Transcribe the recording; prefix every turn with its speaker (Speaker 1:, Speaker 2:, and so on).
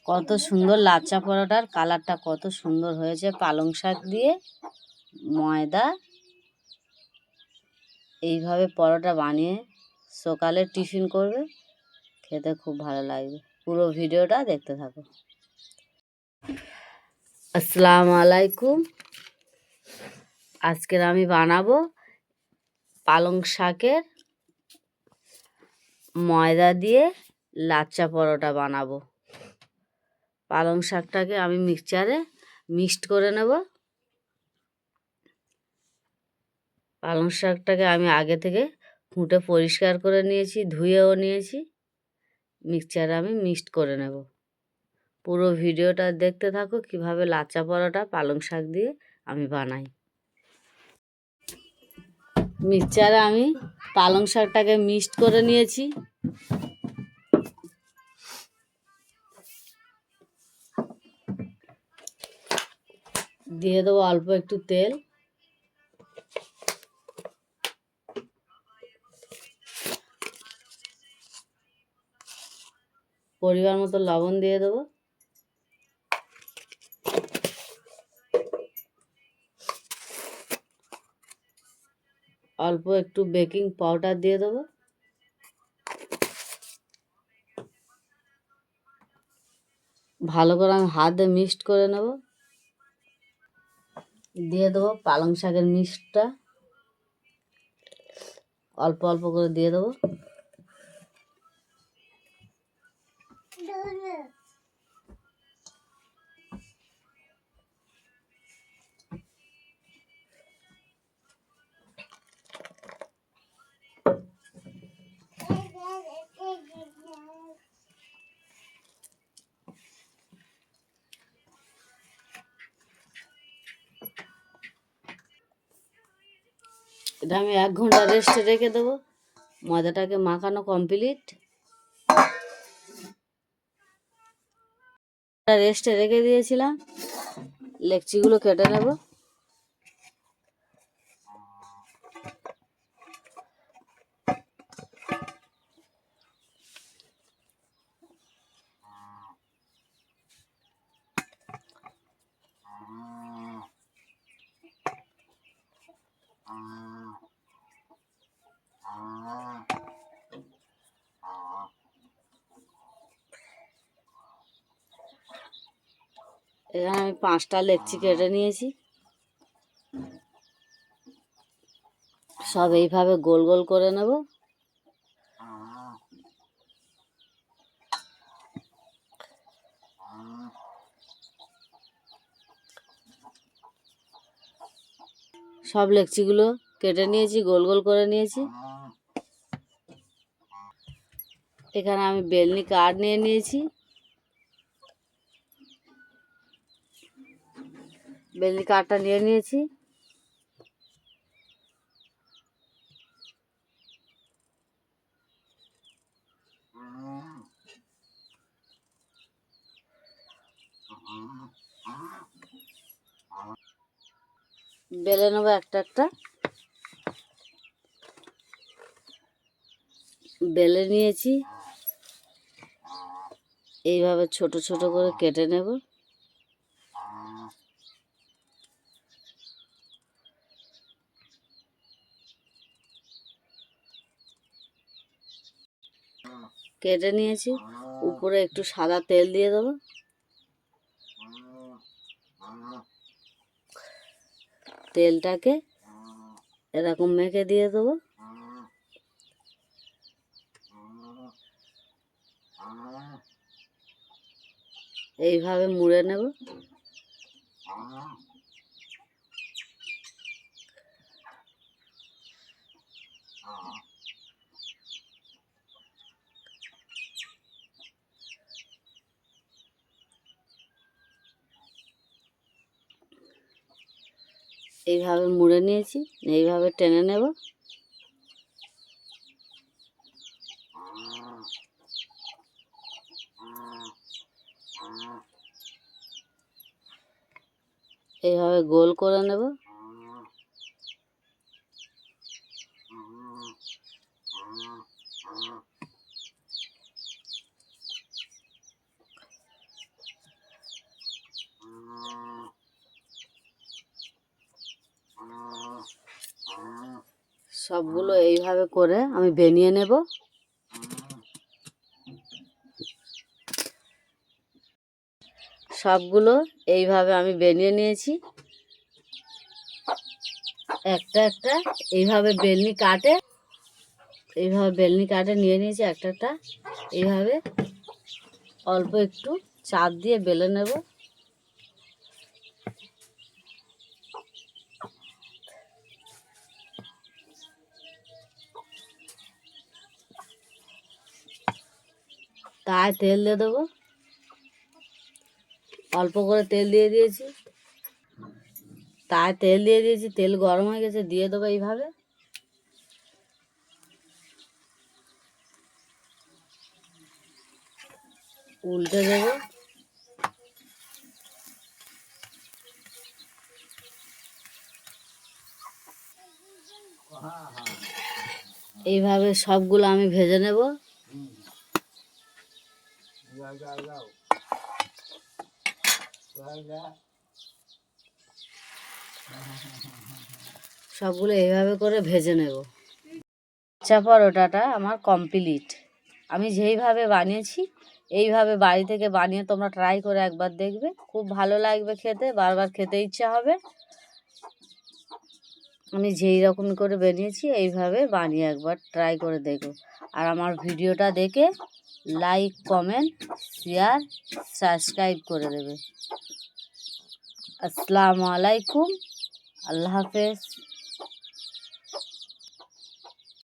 Speaker 1: কত সুন্দর লাচ্চা পরোটার কালারটা কত সুন্দর হয়েছে। পালং শাক দিয়ে ময়দা এইভাবে পরোটা বানিয়ে সকালে টিফিন করবে, খেতে খুব ভালো লাগবে। পুরো ভিডিওটা দেখতে থাকো। আসসালামু আলাইকুম। আজকের আমি বানাবো পালং শাকের ময়দা দিয়ে লাচ্চা পরোটা বানাবো। পালং শাকটাকে আমি মিক্সচারে মিক্সড করে নেব। পালং শাকটাকে আমি আগে থেকে ফুটে পরিষ্কার করে নিয়েছি, ধুয়েও নিয়েছি। মিক্সচারে আমি মিক্সড করে নেব। পুরো ভিডিওটা দেখতে থাকো কিভাবে লাচ্চা পরোটা পালং শাক দিয়ে আমি বানাই। মিক্সচারে আমি পালং শাকটাকে মিক্সড করে নিয়েছি। দিয়ে দেবো অল্প একটু তেল, পরিমাণ মতো লবণ দিয়ে দেবো, অল্প একটু বেকিং পাউডার দিয়ে দেবো, ভালো করে আমি হাত দিয়ে মিক্সড করে নেব। দিয়ে দেবো পালং শাকের মিক্সটা, অল্প অল্প করে দিয়ে দেবো। এটা আমি 1 ঘন্টা রেস্টে রেখে দেবো। ময়দাটাকে মাখানো কমপ্লিট। রেস্টে রেখে দিয়েছিলাম, লেচিগুলো কেটে নেব। এখানে আমি 5টা লেচি কেটে নিয়েছি। সব এইভাবে গোল গোল করে নেব। সব লেচিগুলো কেটে নিয়েছি, গোল গোল করে নিয়েছি। এখানে আমি বেলনি কাঠ নিয়ে নিয়েছি। বেলনি কাঠটা নিয়ে নিয়েছি। বেলে নেবো একটা একটা। বেলে নিয়েছি, এইভাবে ছোট ছোট করে কেটে নেব। কেটে নিয়েছি, উপরে একটু সাদা তেল দিয়ে দেবো। তেলটাকে এরকম মেখে দিয়ে দেবো। এইভাবে মুড়ে নেব। এইভাবে মুড়ে নিয়েছি, এইভাবে টেনে নেব। এইভাবে গোল করে নেব। সবগুলো এইভাবে করে আমি বেনিয়ে নেব। সবগুলো এইভাবে আমি বেনিয়ে নিয়েছি। একটা একটা এইভাবে বেলনি কাটে নিয়ে নিয়েছি। একটা একটা এইভাবে অল্প একটু চাপ দিয়ে বেলে নেব। তাই তেল দিয়ে দেবো। অল্প করে তেল দিয়ে দিয়েছি। তেল গরম হয়ে গেছে, দিয়ে দেবো এইভাবে। উল্টে দেবো। এইভাবে সবগুলো আমি ভেজে নেব। সবগুলো এইভাবে করে ভেজে নেব। লচ্ছা পরোটাটা আমার কমপ্লিট। আমি যেইভাবে বানিয়েছি এইভাবে বাড়ি থেকে বানিয়ে তোমরা ট্রাই করে একবার দেখবে, খুব ভালো লাগবে খেতে, বারবার খেতে ইচ্ছা হবে। আমি যেই রকম করে বানিয়েছি এইভাবে বানিয়ে একবার ট্রাই করে দেখো। আর আমার ভিডিওটা দেখে লাইক, কমেন্ট, শেয়ার, সাবস্ক্রাইব করে দেবে। আসসালামু আলাইকুম, আল্লাহ হাফেজ।